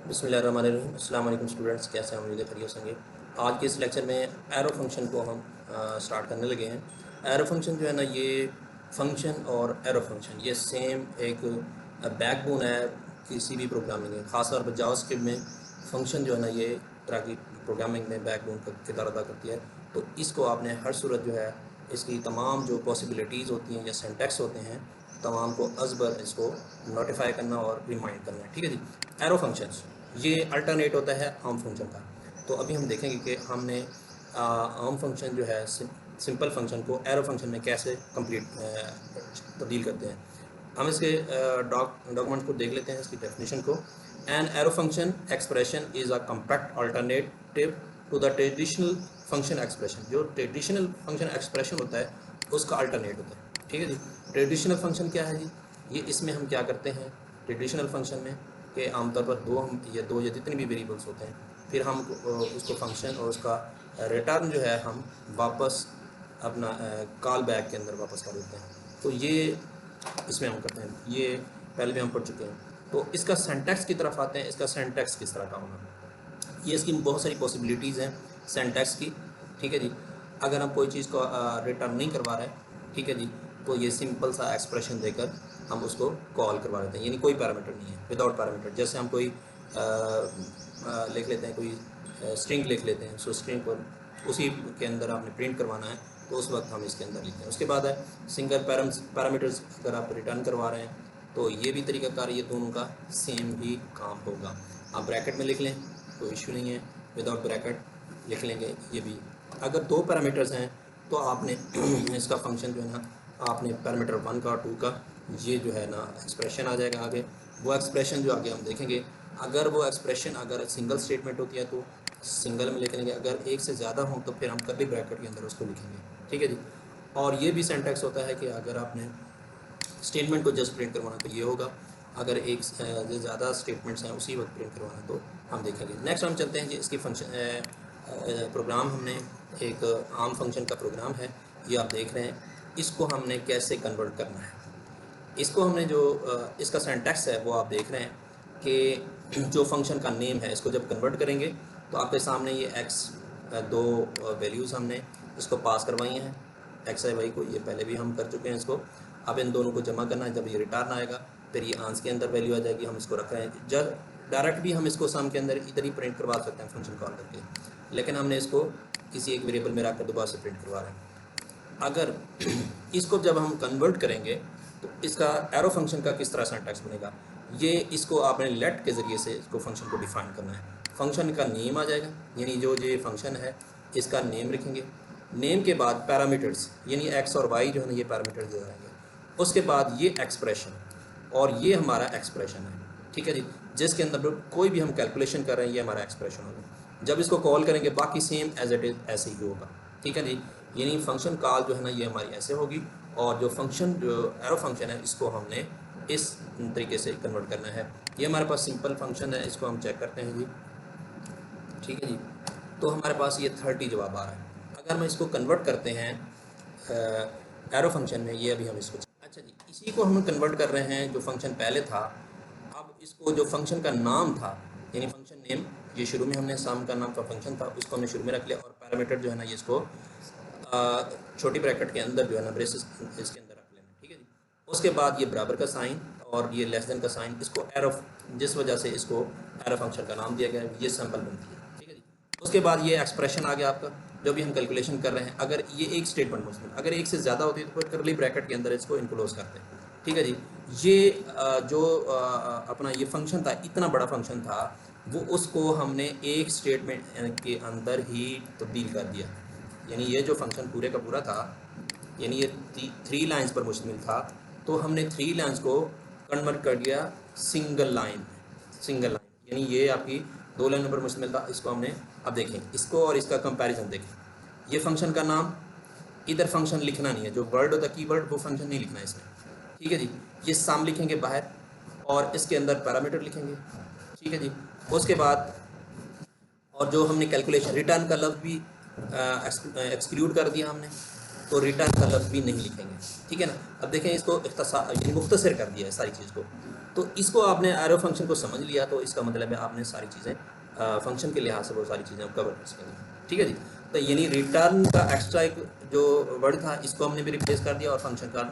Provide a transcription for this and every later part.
बिस्मिल्लाहिर्रहमानिर्रहीम। अस्सलाम वालेकुम स्टूडेंट्स, कैसे हैं? उम्मीद है खैरियत से होंगे। आज के इस लेक्चर में एरो फंक्शन को हम स्टार्ट करने लगे हैं। एरो फंक्शन जो है ना, ये फंक्शन और एरो फंक्शन ये सेम एक बैकबोन है किसी भी प्रोग्रामिंग में। ख़ासतौर पर जावास्क्रिप्ट में फंक्शन जो है ना, ये तरह की प्रोग्रामिंग में बैकबोन का किरदार अदा करती है। तो इसको आपने हर सूरत जो है, इसकी तमाम जो पॉसिबिलिटीज़ होती हैं या सिंटैक्स होते हैं, तमाम को अज़बर इसको नोटिफाई करना और रिमाइंड करना है। ठीक है जी। एरो फंक्शंस ये अल्टरनेट होता है आर्म फंक्शन का। तो अभी हम देखेंगे कि हमने आर्म फंक्शन जो है सिंपल फंक्शन को एरो फंक्शन में कैसे तब्दील करते हैं। हम इसके डॉक्यूमेंट को देख लेते हैं, इसकी डेफिनेशन को। An arrow function expression is a compact alternative to the traditional function expression. जो ट्रेडिशनल फंक्शन एक्सप्रेशन होता है उसका अल्टरनेट होता है। ठीक है जी। ट्रेडिशनल फंक्शन क्या है जी? ये इसमें हम क्या करते हैं ट्रेडिशनल फंक्शन में कि आमतौर पर दो या जितने भी वेरिएबल्स होते हैं, फिर हम उसको फंक्शन और उसका रिटर्न जो है हम वापस अपना कॉल बैक के अंदर वापस कर देते हैं। तो ये इसमें हम करते हैं, ये पहले भी हम पढ़ चुके हैं। तो इसका सिंटैक्स की तरफ आते हैं। इसका सिंटैक्स किस तरह का होगा, ये इसकी बहुत सारी पॉसिबिलिटीज़ हैं सिंटैक्स की। ठीक है जी। अगर हम कोई चीज़ को रिटर्न नहीं करवा रहे हैं, ठीक है जी, तो ये सिंपल सा एक्सप्रेशन देकर हम उसको कॉल करवा देते हैं, यानी कोई पैरामीटर नहीं है, विदाउट पैरामीटर। जैसे हम कोई लिख लेते हैं, कोई स्ट्रिंग लिख लेते हैं, सो स्ट्रिंग को उसी के अंदर आपने प्रिंट करवाना है, तो उस वक्त हम इसके अंदर लिखते हैं। उसके बाद है सिंगल पैरामीटर्स। अगर आप रिटर्न करवा रहे हैं तो ये भी तरीकाकार, ये दोनों का सेम ही काम होगा। आप ब्रैकेट में लिख लें, कोई इशू नहीं है, विदाउट ब्रैकेट लिख लेंगे ये भी। अगर दो पैरामीटर्स हैं तो आपने इसका फंक्शन जो है ना, आपने पैरामीटर 1 का 2 का ये जो है ना एक्सप्रेशन आ जाएगा आगे। वो एक्सप्रेशन जो आगे हम देखेंगे, अगर वो एक्सप्रेशन अगर सिंगल स्टेटमेंट होती है तो सिंगल में लिख लेंगे, अगर एक से ज़्यादा हो तो फिर हम कर्ली ब्रैकेट के अंदर उसको लिखेंगे। ठीक है जी। और ये भी सिंटैक्स होता है कि अगर आपने स्टेटमेंट को जस्ट प्रिंट करवाना तो ये होगा, अगर एक से ज़्यादा स्टेटमेंट्स हैं उसी वक्त प्रिंट करवाना तो हम देखेंगे। नेक्स्ट हम चलते हैं जी, इसकी फंक्शन प्रोग्राम हमने एक आम फंक्शन का प्रोग्राम है, ये आप देख रहे हैं। इसको हमने कैसे कन्वर्ट करना है, इसको हमने जो इसका सिंटैक्स है वो आप देख रहे हैं कि जो फंक्शन का नेम है इसको जब कन्वर्ट करेंगे तो आपके सामने ये एक्स दो वैल्यूज़ हमने इसको पास करवाई हैं, एक्स आई वाई को। ये पहले भी हम कर चुके हैं इसको। अब इन दोनों को जमा करना है, जब ये रिटर्न आएगा फिर ये आंस के अंदर वैल्यू आ जाएगी, हम इसको रख रहे हैं। जब डायरेक्ट भी हम इसको सम के अंदर इधर ही प्रिंट करवा सकते हैं फंक्शन कॉल करके, लेकिन हमने इसको किसी एक वेरिएबल में रखकर दोबारा से प्रिंट करवा रहे हैं। अगर इसको जब हम कन्वर्ट करेंगे तो इसका एरो फंक्शन का किस तरह सिंटैक्स बनेगा, ये इसको आपने लेट के ज़रिए से इसको फंक्शन को डिफ़ाइन करना है। फंक्शन का नेम आ जाएगा, यानी जो ये फंक्शन है इसका नेम लिखेंगे। नेम के बाद पैरामीटर्स, यानी एक्स और वाई जो है ना, ये पैरामीटर्स दे जाएंगे। उसके बाद ये एक्सप्रेशन, और ये हमारा एक्सप्रेशन है। ठीक है जी। जिसके अंदर कोई भी हम कैलकुलेशन कर रहे हैं ये हमारा एक्सप्रेशन होगा। जब इसको कॉल करेंगे बाकी सेम एज इट इज़ ऐसे ही होगा। ठीक है जी। यानी फंक्शन कॉल जो है ना, ये हमारी ऐसे होगी, और जो फंक्शन जो एरो फंक्शन है इसको हमने इस तरीके से कन्वर्ट करना है। ये हमारे पास सिंपल फंक्शन है, इसको हम चेक करते हैं जी। ठीक है जी। तो हमारे पास ये 30 जवाब आ रहा है। अगर हम इसको कन्वर्ट करते हैं एरो फंक्शन में, ये अभी हम इसको, अच्छा जी, इसी को हम कन्वर्ट कर रहे हैं जो फंक्शन पहले था। अब इसको जो फंक्शन का नाम था, यानी फंक्शन नेम, ये शुरू में हमने सम का नाम का फंक्शन था उसको हमने शुरू में रख लिया, और पैरामीटर जो है ना ये इसको छोटी ब्रैकेट के अंदर जो है ना ब्रेसेस इसके अंदर रख लेना। ठीक है जी। उसके बाद ये बराबर का साइन और ये लेस देन का साइन, इसको एरो, जिस वजह से इसको एरो फंक्शन का नाम दिया गया है, ये सैम्पल बनती है। ठीक है जी। उसके बाद ये एक्सप्रेशन आ गया आपका, जो भी हम कैलकुलेशन कर रहे हैं। अगर ये एक स्टेटमेंट मुस्लिम, अगर एक से ज़्यादा होती है तो फिर करली ब्रैकेट के अंदर इसको इनक्लोज करते हैं। ठीक है जी। ये जो अपना ये फंक्शन था, इतना बड़ा फंक्शन था, वो उसको हमने एक स्टेटमेंट के अंदर ही तब्दील कर दिया। यानी ये जो फंक्शन पूरे का पूरा था, यानी ये 3 लाइन्स पर मुश्तमिल था, तो हमने 3 लाइन्स को कन्वर्ट कर दिया सिंगल लाइन। सिंगल लाइन यानी ये आपकी 2 लाइनों पर मुश्तमिल था, इसको हमने, अब देखें इसको और इसका कंपैरिजन देखें। ये फंक्शन का नाम, इधर फंक्शन लिखना नहीं है, जो वर्ड होता है कीवर्ड, वो फंक्शन नहीं लिखना है इसमें। ठीक है जी। ये सम लिखेंगे बाहर, और इसके अंदर पैरामीटर लिखेंगे। ठीक है जी। उसके बाद और जो हमने कैलकुलेशन, रिटर्न का लफ्ज़ भी एक्सक्लूड कर दिया हमने, तो रिटर्न का लफ्ज़ भी नहीं लिखेंगे। ठीक है ना। अब देखें इसको मुख्तसर कर दिया है सारी चीज़ को। तो इसको आपने एरो फंक्शन को समझ लिया तो इसका मतलब है आपने सारी चीज़ें फंक्शन के लिहाज से वो सारी चीज़ें कवर कर सकेंगे। ठीक है जी। तो यानी रिटर्न का एक्स्ट्रा एक जो वर्ड था इसको हमने भी रिप्लेस कर दिया और फंक्शन का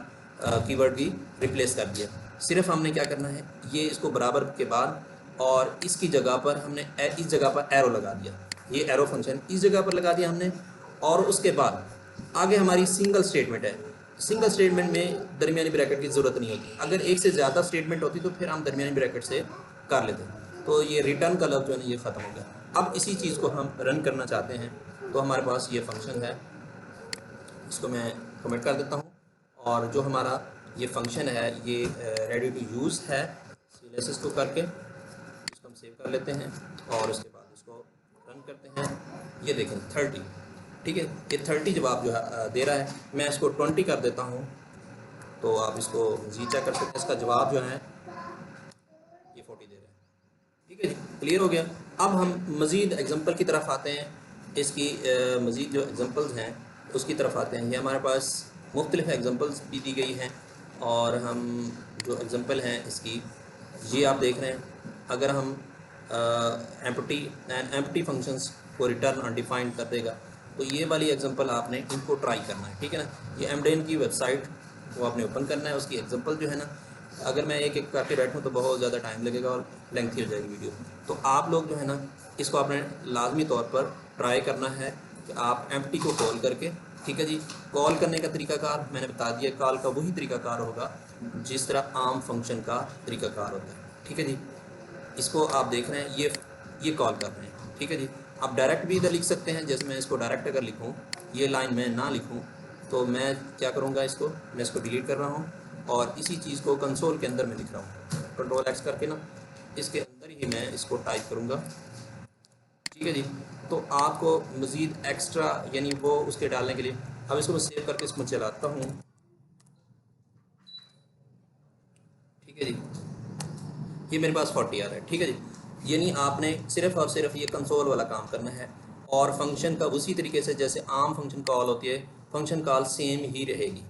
कीवर्ड भी रिप्लेस कर दिया। सिर्फ हमने क्या करना है, ये इसको बराबर के बाद और इसकी जगह पर हमने इस जगह पर एरो लगा दिया, ये एरो फंक्शन इस जगह पर लगा दिया हमने। और उसके बाद आगे हमारी सिंगल स्टेटमेंट है। सिंगल स्टेटमेंट में दरमियानी ब्रैकेट की ज़रूरत नहीं होती। अगर एक से ज़्यादा स्टेटमेंट होती तो फिर हम दरमियानी ब्रैकेट से कर लेते। तो ये रिटर्न का लफ्ज़ जो है ना ये ख़त्म हो गया। अब इसी चीज़ को हम रन करना चाहते हैं तो हमारे पास ये फंक्शन है, इसको मैं कमेंट कर देता हूँ। और जो हमारा ये फंक्शन है ये रेडी टू यूज़ है। CLS को करके इसको हम सेव कर लेते हैं और उसके बाद इसको रन करते हैं। ये देखें 30, ठीक है। ये 30 जवाब जो है दे रहा है। मैं इसको 20 कर देता हूँ तो आप इसको मज़ीद चेक कर सकते हैं। इसका जवाब जो है ये 40 दे रहा है। ठीक है जी, क्लियर हो गया। अब हम मज़ीद एग्जांपल की तरफ आते हैं। इसकी मज़ीद जो एग्जांपल्स हैं उसकी तरफ आते हैं। ये हमारे पास मुख्तलिफ एग्जांपल्स भी दी गई हैं और हम जो एग्जांपल हैं इसकी ये आप देख रहे हैं। अगर हम एम्प्टी फंक्शंस को रिटर्न अनडिफाइंड कर देगा तो ये वाली एग्जांपल आपने इनको ट्राई करना है, ठीक है ना। ये एमडेन की वेबसाइट को आपने ओपन करना है। उसकी एग्जांपल जो है ना, अगर मैं एक एक करके बैठूँ तो बहुत ज़्यादा टाइम लगेगा और लेंथी हो जाएगी वीडियो। तो आप लोग जो है ना इसको आपने लाजमी तौर पर ट्राई करना है कि आप एम्प्टी को कॉल करके, ठीक है जी। कॉल करने का तरीकाकार मैंने बता दिया। कॉल का वही तरीकाकार होगा जिस तरह आम फंक्शन का तरीकाकार होता है, ठीक है जी। इसको आप देख रहे हैं, ये कॉल कर रहे हैं, ठीक है जी। आप डायरेक्ट भी इधर लिख सकते हैं। जैसे मैं इसको डायरेक्ट अगर लिखूँ, ये लाइन मैं ना लिखूँ तो मैं क्या करूँगा, मैं इसको डिलीट कर रहा हूँ और इसी चीज़ को कंसोल के अंदर मैं लिख रहा हूँ। Ctrl+X करके ना इसके अंदर ही मैं इसको टाइप करूँगा, ठीक है जी। तो आपको मज़ीद एक्स्ट्रा यानी वो उसके डालने के लिए अब इसको मैं सेव करके इसमें चलाता हूँ, ठीक है जी। ये मेरे पास 40 आ रहा है, ठीक है जी। यानी आपने सिर्फ और सिर्फ ये कंसोल वाला काम करना है और फंक्शन का उसी तरीके से जैसे आम फंक्शन कॉल होती है, फंक्शन कॉल सेम ही रहेगी,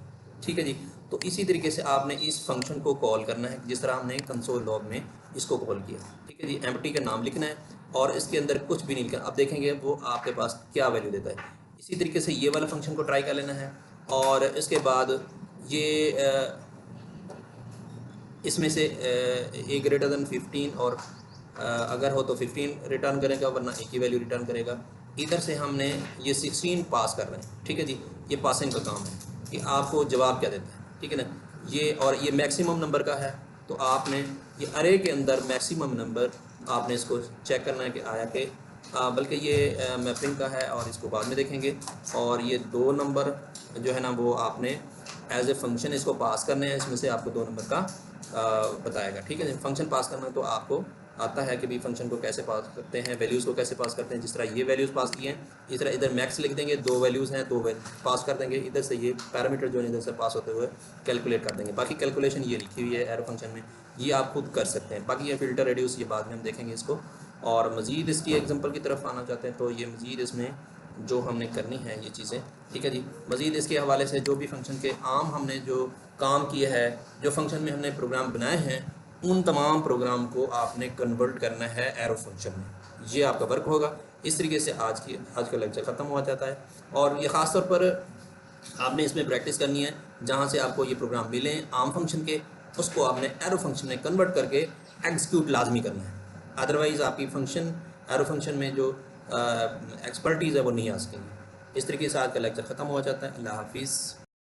ठीक है जी। तो इसी तरीके से आपने इस फंक्शन को कॉल करना है जिस तरह हमने कंसोल लॉग में इसको कॉल किया, ठीक है जी। एम्प्टी का नाम लिखना है और इसके अंदर कुछ भी नहीं लिखना। अब देखेंगे वो आपके पास क्या वैल्यू देता है। इसी तरीके से ये वाला फंक्शन को ट्राई कर लेना है और इसके बाद ये इसमें से ए ग्रेटर दैन 15 और अगर हो तो 15 रिटर्न करेगा, वरना एक ही वैल्यू रिटर्न करेगा। इधर से हमने ये 16 पास कर रहे हैं, ठीक है जी। ये पासिंग का काम है कि आपको जवाब क्या देता है, ठीक है ना। ये और ये मैक्सिमम नंबर का है तो आपने ये अरे के अंदर मैक्सिमम नंबर आपने इसको चेक करना है कि आया कि बल्कि ये मैपिंग का है और इसको बाद में देखेंगे। और ये 2 नंबर जो है ना वो आपने एज ए फंक्शन इसको पास करने हैं। इसमें से आपको 2 नंबर का बताएगा, ठीक है। फंक्शन पास करना तो आपको आता है कि भाई फंक्शन को कैसे पास करते हैं, वैल्यूज़ को कैसे पास करते हैं। जिस तरह ये वैल्यूज़ पास किए हैं इस तरह इधर मैक्स लिख देंगे, 2 वैल्यूज़ हैं 2 पास कर देंगे। इधर से ये पैरामीटर जो है इधर से पास होते हुए कैलकुलेट कर देंगे। बाकी कैलकुलेशन ये लिखी हुई है एरो फंक्शन में, ये आप खुद कर सकते हैं। बाकी ये फ़िल्टर रेडियस ये बाद में हम देखेंगे इसको। और मज़ीद इसकी एग्जांपल की तरफ आना चाहते हैं तो ये मज़ीद इसमें जो हमने करनी है ये चीज़ें, ठीक है जी। मज़ीद इसके हवाले से जो भी फंक्शन के आम हमने जो काम किया है, जो फंक्शन में हमने प्रोग्राम बनाए हैं, उन तमाम प्रोग्राम को आपने कन्वर्ट करना है एरो फंक्शन में। ये आपका वर्क होगा। इस तरीके से आज का लेक्चर ख़त्म हो जाता है। और ये ख़ास तौर पर आपने इसमें प्रैक्टिस करनी है। जहाँ से आपको ये प्रोग्राम मिलें आम फंक्शन के, उसको आपने एरो फंक्शन में कन्वर्ट करके एग्जीक्यूट लाजमी करना है। अदरवाइज़ आपकी एरो फंक्शन में जो एक्सपर्टीज़ है वो नहीं आ सकेंगी। इस तरीके से आज का लेक्चर ख़त्म हो जाता है। अल्लाह हाफिज़।